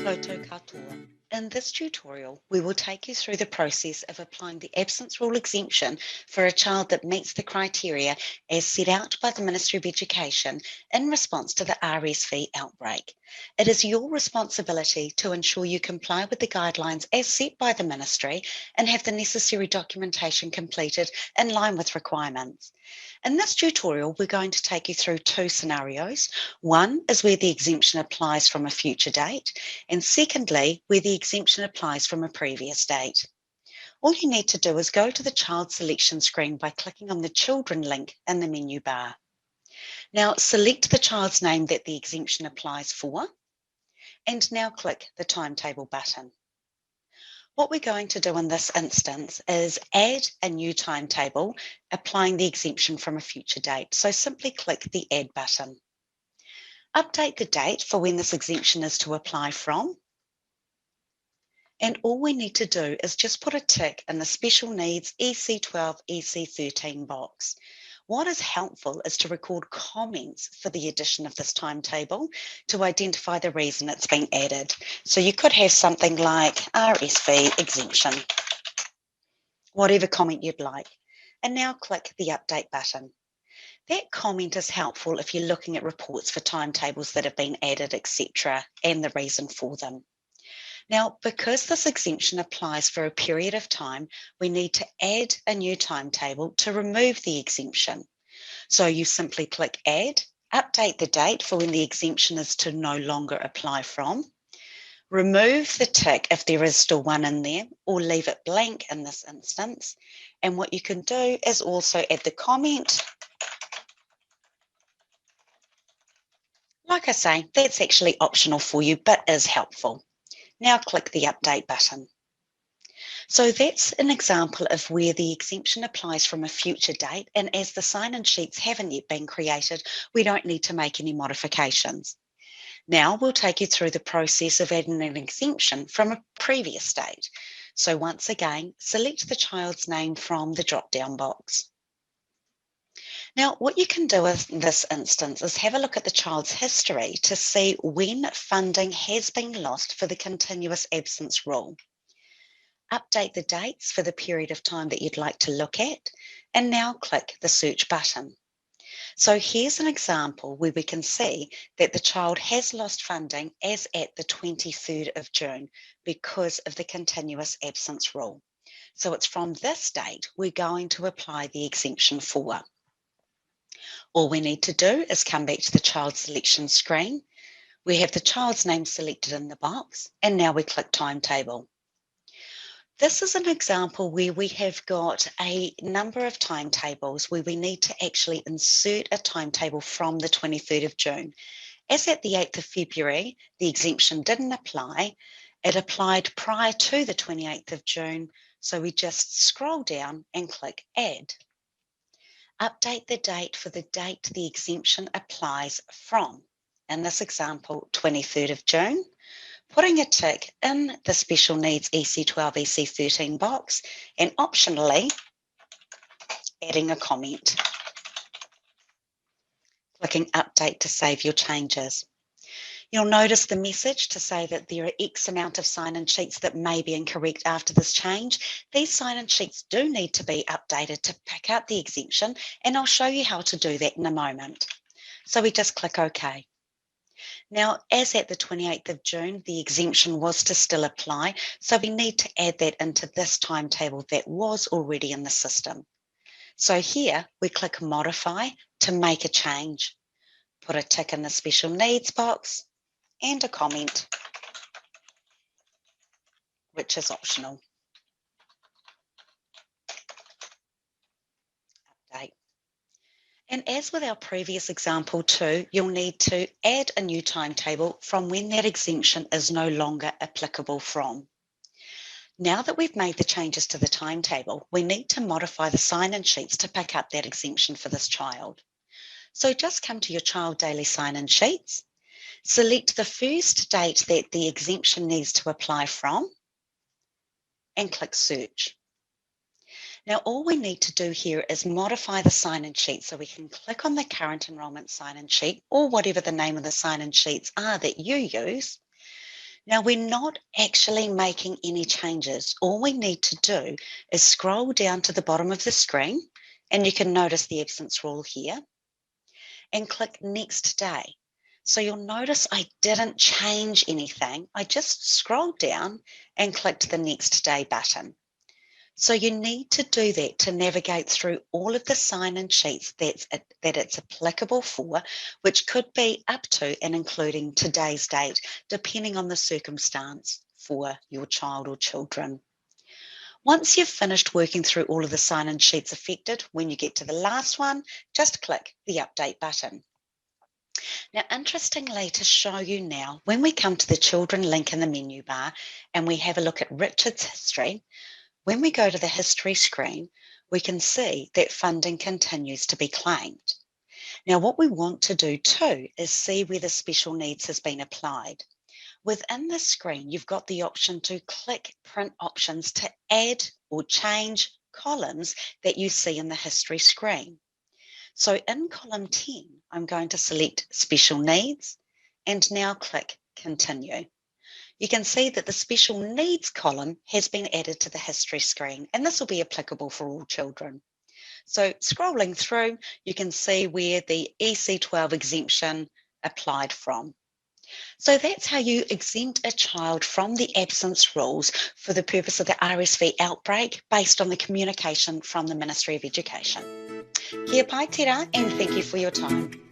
Koto katoa. In this tutorial, we will take you through the process of applying the absence rule exemption for a child that meets the criteria as set out by the Ministry of Education in response to the RSV outbreak. It is your responsibility to ensure you comply with the guidelines as set by the Ministry and have the necessary documentation completed in line with requirements. In this tutorial, we're going to take you through two scenarios. One is where the exemption applies from a future date, and secondly, where the exemption applies from a previous date. All you need to do is go to the child selection screen by clicking on the Children link in the menu bar. Now select the child's name that the exemption applies for, and now click the Timetable button. What we're going to do in this instance is add a new timetable applying the exemption from a future date. So simply click the Add button. Update the date for when this exemption is to apply from. And all we need to do is just put a tick in the Special Needs EC12, EC13 box. What is helpful is to record comments for the addition of this timetable to identify the reason it's been added. So you could have something like RSV exemption, whatever comment you'd like. And now click the Update button. That comment is helpful if you're looking at reports for timetables that have been added, etc., and the reason for them. Now, because this exemption applies for a period of time, we need to add a new timetable to remove the exemption. So you simply click Add, update the date for when the exemption is to no longer apply from, remove the tick if there is still one in there, or leave it blank in this instance. And what you can do is also add the comment. Like I say, that's actually optional for you, but is helpful. Now click the Update button. So that's an example of where the exemption applies from a future date, and as the sign-in sheets haven't yet been created, we don't need to make any modifications. Now we'll take you through the process of adding an exemption from a previous date. So once again, select the child's name from the drop-down box. Now, what you can do in this instance is have a look at the child's history to see when funding has been lost for the continuous absence rule. Update the dates for the period of time that you'd like to look at, and now click the Search button. So here's an example where we can see that the child has lost funding as at the 23rd of June because of the continuous absence rule. So it's from this date we're going to apply the exemption for. All we need to do is come back to the child selection screen. We have the child's name selected in the box, and now we click Timetable. This is an example where we have got a number of timetables where we need to actually insert a timetable from the 23rd of June. As at the 8th of February, the exemption didn't apply. It applied prior to the 28th of June, so we just scroll down and click Add. Update the date for the date the exemption applies from. In this example, 23rd of June. Putting a tick in the Special Needs EC12, EC13 box, and optionally adding a comment. Clicking Update to save your changes. You'll notice the message to say that there are X amount of sign-in sheets that may be incorrect after this change. These sign-in sheets do need to be updated to pick up the exemption, and I'll show you how to do that in a moment. So we just click OK. Now, as at the 28th of June, the exemption was to still apply, so we need to add that into this timetable that was already in the system. So here we click Modify to make a change. Put a tick in the Special Needs box and a comment, which is optional. Update. And as with our previous example too, you'll need to add a new timetable from when that exemption is no longer applicable from. Now that we've made the changes to the timetable, we need to modify the sign-in sheets to pick up that exemption for this child. So just come to your child daily sign-in sheets, select the first date that the exemption needs to apply from, and click Search. Now, all we need to do here is modify the sign-in sheet, so we can click on the current enrolment sign-in sheet or whatever the name of the sign-in sheets are that you use. Now, we're not actually making any changes. All we need to do is scroll down to the bottom of the screen, and you can notice the absence rule here, and click Next Day. So you'll notice I didn't change anything. I just scrolled down and clicked the Next Day button. So you need to do that to navigate through all of the sign-in sheets that it's applicable for, which could be up to and including today's date, depending on the circumstance for your child or children. Once you've finished working through all of the sign-in sheets affected, when you get to the last one, just click the Update button. Now, interestingly, to show you now, when we come to the Children link in the menu bar and we have a look at Richard's history, when we go to the history screen, we can see that funding continues to be claimed. Now, what we want to do too is see where the special needs has been applied. Within the screen, you've got the option to click Print Options to add or change columns that you see in the history screen. So in column 10, I'm going to select Special Needs and now click Continue. You can see that the Special Needs column has been added to the history screen, and this will be applicable for all children. So scrolling through, you can see where the EC12 exemption applied from. So that's how you exempt a child from the absence rules for the purpose of the RSV outbreak based on the communication from the Ministry of Education. Kia pai tera, and thank you for your time.